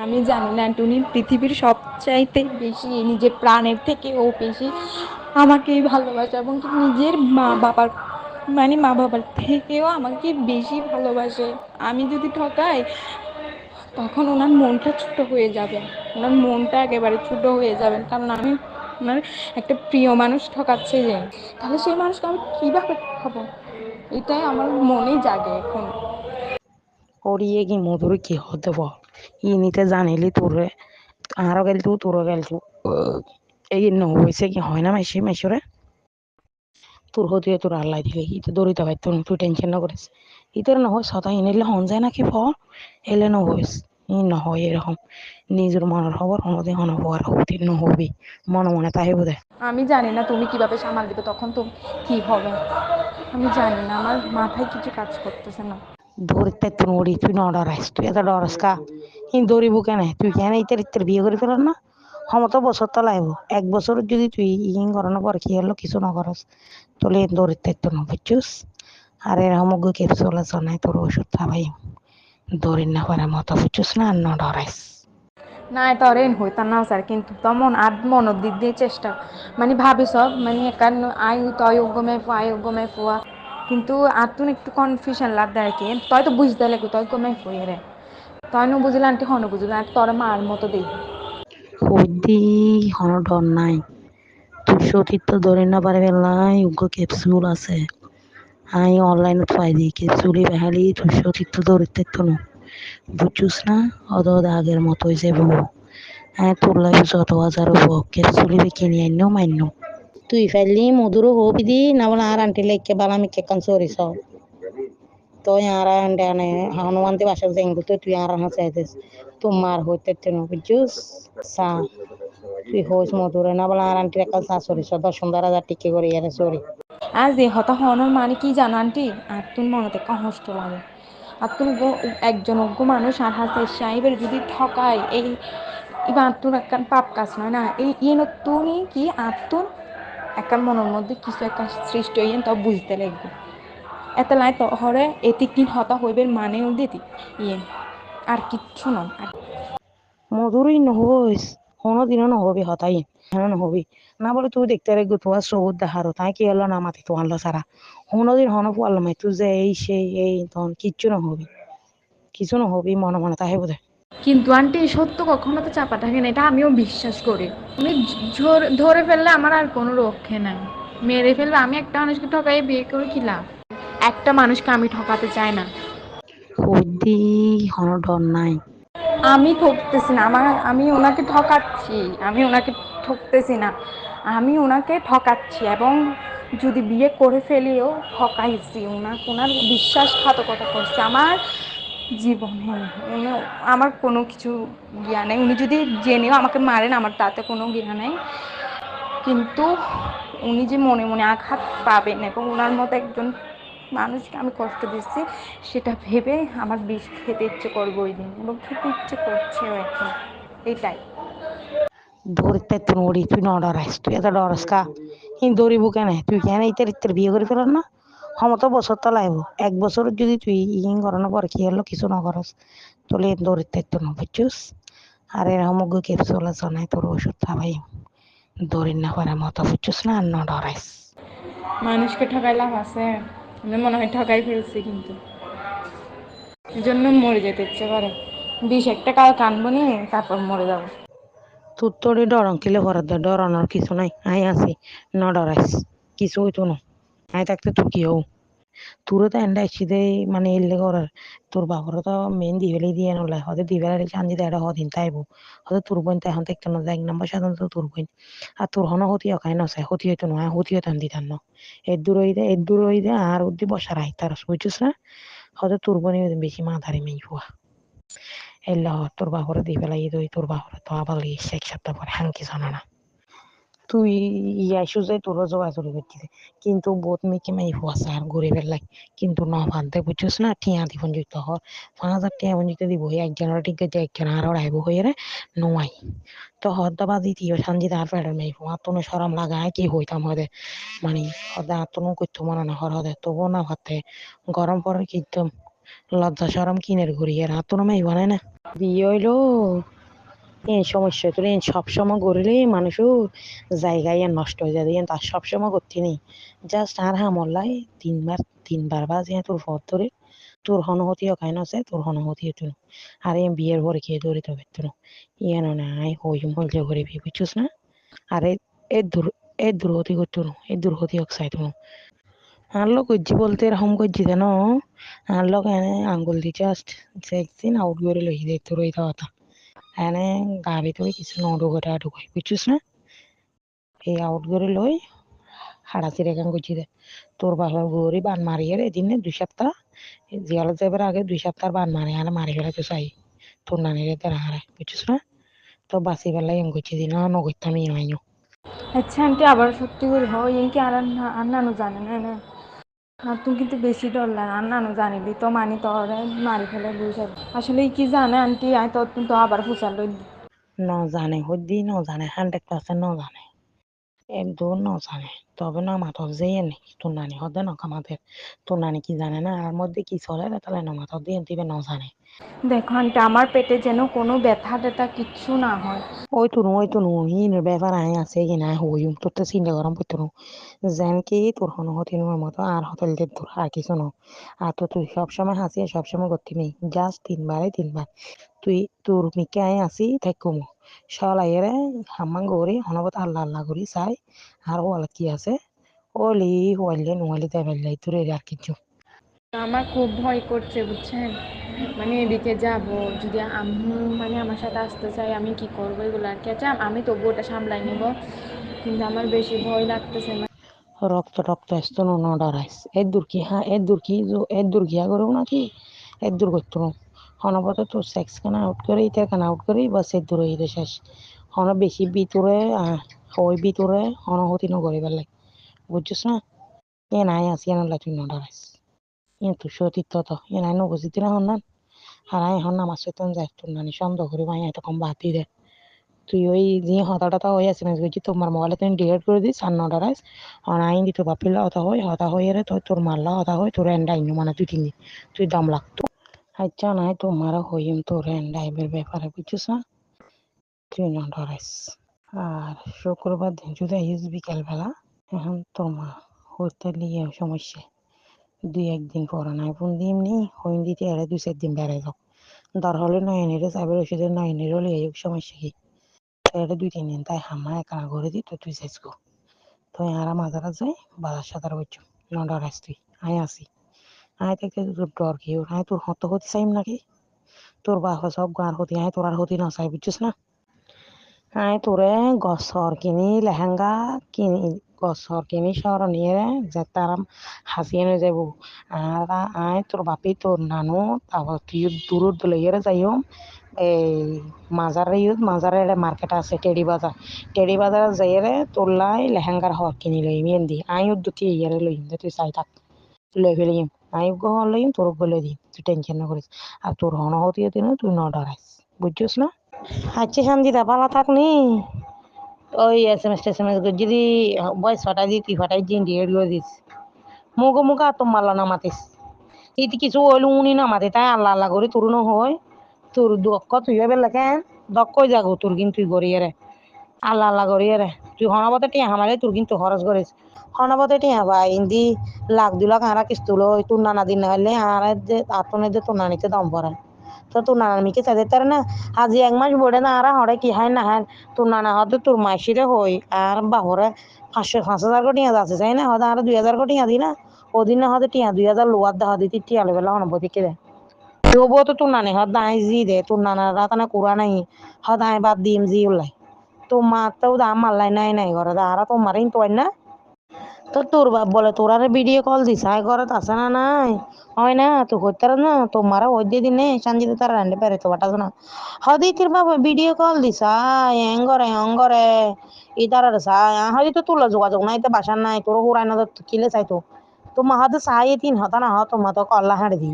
আমি জানি না টুনি পৃথিবীর সবচাইতে বেশি নিজের প্রাণের থেকেও বেশি আমাকেই ভালোবাসে এবং কি নিজের মা বাবার থেকেও আমাকে বেশি ভালোবাসে। আমি যদি ঠকাই তখন ওনার মনটা ছোট হয়ে যাবে, ওনার মনটা একেবারে ছোট হয়ে যাবে, কারণ আমি ওনার একটা প্রিয় মানুষ ঠকাচ্ছে যে, তাহলে সেই মানুষকে আমি কীভাবে ঠকাবো, এটাই আমার মনেই জাগে এখন। ওরিয়ে কি মধুর কি হতে বল ইনিতে জানিলি তোরে আরো গেল তোরও গেল এই হয়েছে কি হয় না মাইসি মাইসরে তোর হতে তোর আল্লাহ দিলে ইতে দৌড়িতে পারত তুই টেনশন না করিস ইতর নহয় সদা ইনিলে হন যায় নাকি এলে নহইস ই নহয় এরকম নিজের মনের খবর কোনোদিন হনবার হতে নহবি মনে মনে তাই বোধ। আমি জানি না তুমি কিভাবে সামাল দিবে, তখন তো কি হবে আমি জানি না, আমার মাথায় কিছু কাজ করতেছে না। ধরতে তুই নড়ি তুই ন ডরাইস তুই এত ডরাস কা কিন্তু দৌড়িব কেন তুই কেন ইতের ইতের বিয়ে করে ফেলার না ক্ষমতা বছর তো লাগবো 1 বছর যদি তুই ইন করানোর পর কি হলো কিছু না করস তোলে দৌড়িতে তো না বুঝছিস আর এর সমগ্র ক্যাপসুল আছে নাই তোর ওষুধ খাবাই দৌড়ির না পারে মতো বুঝছিস না আর ন ডরাইস না তরেন হইতা না স্যার, কিন্তু তেমন মনত দিক দিয়ে চেষ্টা মানে ভাবি সব মানে একান আয়োগ্য মে ফুয়া, কিন্তু আর তুন একটু কনফিউশন লাগ দেয় কি তই তো বুঝতে লাগবে তই কমে ফুয়ে রে, তই নো বুঝলে আন্টি হন বুঝলে আর তোর মার মতো দেই হইদি হন ডর নাই তুই সতীর্থ ধরে না পারে নাই উগ্র ক্যাপসুল আছে আই অনলাইনে পাই দিই ক্যাপসুলি বেহালি তুই সতীর্থ ধরতে তো না বুঝছিস না অদ আগের মতো হয়েছে বউ হ্যাঁ তোর লাগে যত হাজার হবো ক্যাপসুলি কিনে আনিও মান্য তুই ফেললি মধুরও হবি দি না বলে আর আন্টি লেখকে বালামি কেকান সরিস তো यारा अंडाने हनुमान ते भाषा जेंगु तो तू यारा हा चाहतेस तुम मार होते तेनो बुझुस सा তুই হোস মধুরে না বলে আর আন্টি একটা শাশুড়ি সদা সুন্দর হাজার টিকে করে ইয়ারে সরি আর যে হতা হওয়ানোর মানে কি জানো আন্টি, আর তুমি মনে একটা কষ্ট লাগে আর তুমি একজন অজ্ঞ মানুষ আর হাতে সাহেবের যদি ঠকায় এই এবার আত্মুর একটা পাপ কাজ নয় না, এই ইয়ে তুমি কি আত্মুর একটা মনের মধ্যে কিছু একটা সৃষ্টি হইয়েন তা বুঝতে লাগবে এত লাই তো হরে এটি কি হতা হইবের মানেও দিতি ইয়ে আর কিচ্ছু নয়। মধুরই নহইস কোনোদিনও নহবি হতাই হ্যাঁ নহবি না বলে তুই দেখতে রেগো তোমার সবুজ দেখারো তাই কি হলো না মাতি তো আনলো সারা কোনোদিন হন পারলো না তুই যে এই সেই এই তখন কিচ্ছু নহবি কিছু নহবি মনে মনে তাই বোধ। কিন্তু আন্টি সত্য কখনো তো চাপা থাকে না, এটা আমিও বিশ্বাস করি। উনি ধরে ফেললে আমার আর কোনো রক্ষে নাই, মেরে ফেলবে। আমি একটা মানুষকে ঠকাই বিয়ে করে কি লাভ, একটা মানুষকে আমি ঠকাতে চাই না। হইদি হন ডর নাই আমি ঠকতেছি না, আমি ওনাকে ঠকাচ্ছি, আমি ওনাকে ঠকতেছি না, আমি ওনাকে ঠকাচ্ছি এবং যদি বিয়ে করে ফেলিও ঠকাইছি ওনার বিশ্বাসঘাতকতা করছে আমার জীবনে। উনি আমার কোনো কিছু জ্ঞা নেই, উনি যদি জেনেও আমাকে মারেন আমার তাতে কোনো জ্ঞা নেই, কিন্তু উনি যে মনে মনে আঘাত পাবেন এবং ওনার মতো একজন মানুষকে আমি কষ্ট দিচ্ছি সেটা ভেবে আমার বিষ খেতে ইচ্ছে করবো ওই দিন, এবং খেতে ইচ্ছে করছেও এখন, এটাই। ধরতে তুই নড়ি তুই ন ডরাইস তুই এত ডরাস কা কিন্তু দৌড়িব কেন তুই কেন ইতের ইতের বিয়ে করে ফেলার না ক্ষমতা বছর তো লাগবো 1 বছর যদি তুই ইন করানোর পর কি হলো কিছু না করস তোলে দৌড়িতে তো না বুঝছিস আর এর সমগ্র ক্যাপসুল আছে নাই তোর ওষুধ খাবাই দৌড়ির না পারে মতো বুঝছিস না আর ন ডরাইস মানুষকে ঠকাই লাভ আছে? আমি মনে হয় ঠকাই ফেলছি, কিন্তু এই জন্য মরে যেতে ইচ্ছে করে, বিষ একটা কাল কানবো নিয়ে তারপর মরে যাবো। তোর তোরে ডরন কিলে ভরার দে ডরানোর কিছু নাই আই আছি ন ডরাইস কিছু হইতো না আই থাকতে তুই কি হও তোরে তো এন্ডা একসাথে মানে এলে করার তোর বাবার তো মেন দিবেলাই দিয়ে নলে হয়তো দিবেলাই চান্দি দেড় হদিন তাইব হয়তো তোর বোন তো এখন দেখতে না 1 নম্বর সাধারণত তোর বোন আর তোর হন হতি অকাই নছে হতি হইতো নয় হতি হইতো দিতাম না এর দূর হইতে আর উদ্দি বসার আই তার বুঝছিস না হয়তো তোর বোনই বেশি মাথারি মেয়ে ফুয়া এলে তোর বাবার দিবেলাই তোর বাবার তো আবার এক সপ্তাহ পরে হাঙ্কি জানা না তুই ইয়াইসু যে তোর যোগাযোগ করছিস কিন্তু বহুত মেয়েকে মেয়ে ফুয়াছে আর ঘুরে বেড়াই কিন্তু ন ভানতে বুঝছিস না টিয়া দিবন যুক্ত হর 5,000 টিয়া যুক্ত দিব একজনের ঠিক আছে একজন আর আইব হয়ে রে নোয়াই তো হদ্দাবাদি তিও সানজি তার ফেডার মেয়ে ফুয়া তোর সরম লাগায় কি হইতাম হদে মানে হদা তোর করতো মনে না হর হদে তবু না ভাতে গরম পরে কিন্তু লজ্জা সরম কিনের ঘুরি আর তোর মেয়ে বানায় না বিয়ে হইলো এই সমস্যা তোর এই সবসময় করলে মানুষও জায়গায় নষ্ট হয়ে যায় তার সবসময় করতে নেই জাস্ট আর হামলাই তিনবার বা যে তোর পথ ধরে তোর হনহতি অকাইন আছে তোর হনহতি হতো আর এই বিয়ের পরে খেয়ে ধরে তো বেতন ইয়ানো নাই হইম হইলে করিবি বুঝছিস না আরে এ দূর এ দুর্গতি করতো এই দুর্গতি অক্সাইড আর লোক করছি বলতে এরকম করছি যেন আর লোক এনে আঙ্গুল দি জাস্ট একদিন আউট করে লই দে তোর এই কথা এনে গা ভিতরে কিছু নডুগোটা ঢুকাই বুঝছিস না এই আউট করে লই হাড়াচি রেখান করছি দে তোর বাবা গৌরী বান মারিয়ে এদিন 2 সপ্তাহ জিয়াল যাবার আগে 2 সপ্তাহ বান মারি আর মারি ফেলে তো চাই তোর নানির দ্বারা হারায় বুঝছিস না তো বাসি বেলায় এম করছি দিন নগরতাম ইয়ে আচ্ছা আন্টি আবার সত্যি করে হয় ইনকি আর নানু জানে না আর তুমি কিন্তু বেশি ডর লাগে আর নানু জানিলি তো মানি তোরে মারি ফেলে বুঝে আসলে কি জানে আন্টি আয় তো তো আবার ফুসাল লই ন জানে হদ্দি ন জানে 100% ন জানে একদম ন জানে তবে না মাথা যেয়ে নেই তোর নানি হদে ন কামাতে তোর নানি কি জানে না আর মধ্যে কি চলে তাহলে না মাথা দিয়ে দিবে ন জানে দেখো আন্টি আমার পেটে যেন কোনো ব্যথা ট্যাথা কিচ্ছু না হয় ওই তো হিনের ব্যাপার আয় আছে কিনা হইম তোর তো চিন্তা গরম করতো না যেন কি তোর হন হতিনের মতো আর হোটেল দিয়ে তোর আর কিছু ন আর তো তুই সবসময় হাসি সবসময় করতে নেই জাস্ট 3 বারে 3 বার তুই তোর মিকে আয় আসি থাকুম সলাইয়ের হাম্মাং গৌরি হনবত আল্লাহ আল্লাহ করি চাই আর ওয়ালা কি আছে ওলি হইলে নোয়ালি তাই ফেললাই তোর আর কিছু আমার খুব ভয় করছে বুঝছেন মানে এদিকে যাব যদি আম্মু মানে আমার সাথে আসতে চাই আমি কি করবো এগুলো আর কি আচ্ছা আমি তবু ওটা সামলাই নিব কিন্তু আমার বেশি ভয় লাগতেছে রক্ত আসতো না ডরাইস এর দূর কি করবো নাকি এর দূর করতো হনবত তোর সেক্স খানা আউট করে ইটা খানা আউট করে বাস এর দূর হয়ে শেষ হন বেশি ভিতরে ওই ভিতরে হনহতি নগরে বেলাই বুঝছিস না এ নাই আসি আনলা তুই না ডরাইস এ তো সতীর্থ তো এ নাই নবজিতি না হন না আর আই হন নামাজ সৈতন যাই তোর নানি সন্দেহ করি মাই এত কম বাতি দে তুই ওই যে হতাটা হয়ে আছে মেসেজ তোমার মোবাইলে তুমি ডিলিট করে দিস আর নটা রাইস আর আইন দিতে বাপিলা হতা হয়ে রে তোর মারলা হতা হয়ে তোর এন্ড আইন মানে 2 3 দিন তুই দম লাগতো আচ্ছা নাই তোমার হইম তোর এন্ড আইবের ব্যাপারে বুঝছিস না তুই নটা রাইস আর শুক্রবার দিন যদি আইস বিকাল বেলা এখন তোমার হইতে লিয়ে সমস্যা 2 1 দিন পরে নাই ফোন দিম নি হইম দিতে এর 2 4 দিন বেড়ে যাও দর হলে নয়নেরে সাইবার ওষুধের নয়নেরও লিয়ে সমস্যা কি এটা 2 3 দিন তাই হামা একা করে দি তো তুই শেষ কর তুই আর মাজারা যাই বাজার সাদার বলছো নডর আস তুই আয় আসি আয় থেকে তোর ডর কি আয় তোর হত হতে চাইম নাকি তোর বাপ সব গার হতি আয় তোর আর হতি না চাই বুঝছিস না আয় তোরে গছর কিনি লেহেঙ্গা কিনি গছর কিনি সর নিয়ে যে তার হাসিয়ে নিয়ে যাব আর আয় তোর বাপি তোর নানু তারপর তুই দূর লইয়ে যাইও এই মাজারে মার্কেট আছে টেডি বাজার যাইয়ে তোলাই লেহেঙ্গার হর কিনি লই মেহেন্দি আই দুটি ইয়ারে লইম তুই চাই থাক লই ফেলিম আই গো লইম তোর বলে দিম তুই টেনশন না করিস আর তোর হন হতি না তুই ন ডরাইস বুঝছিস না আচ্ছা সঞ্জিতা ভালো থাকনি ওই এস এম এস যদি বয়স ফাটাই দি তুই ফাটাই দিন ডিএড করে দিস মুগো তো মাল্লা না মাতিস ইতি কিছু হইলো উনি না মাতি তাই আল্লাহ আল্লাহ করি তোর ন হয় তোর দক্ষ তুই হবে লেখেন দক্ষ যাগো তোর কিন্তু তুই গড়িয়ে রে আল্লাহ আল্লাহ গড়িয়ে রে তুই হনবতে টিয়া হামালে তোর কিন্তু খরচ করিস হনবতে টিয়া ভাই ইন্দি 1,00,000 2 লাখ আরা কিস্ত লো তোর নানা দিন না হলে আর যে আতনে যে তোর নানিতে দম পড়ে তো তোর নানা মিকে চাইতে তার না আজি 1 মাস বড়ে না আর হরে কি হয় না হয় তোর নানা হতে তোর মাসিরে হই আর বাহরে 5,000 কোটি আছে চাই না হতে আর 2,000 কোটি দি না ওদিন না হতে টিয়া 2,000 লোয়ার দেখা দিতি টিয়া লেবেলা হনবতে কে তবুও তো তোর নানি হদ দাই জি দে তোর নানার রাতানা কুড়া নাই হদ আই বাদ দিম জি উলাই তো মা তো দাম মাল্লাই নাই ঘরে আর তো মারিন তো না তো তোর বাপ বলে তোর আরে ভিডিও কল দিস আয় ঘরে আছে না নাই হয় না তো করতে না তোমার ওই দিনে সঞ্জিত তার রান্ডে পেরে তো বাটা না হদি তোর বাবা ভিডিও কল দিস আয় অঙ্গরে ইতার সাই হদি তো তুলা যোগাযোগ নাই তো বাসার নাই তোর হুরাই না কিলে চাইতো তো মা হতে সাই 3 হতা না হতো মা তো কল্লা হাঁড়ে দি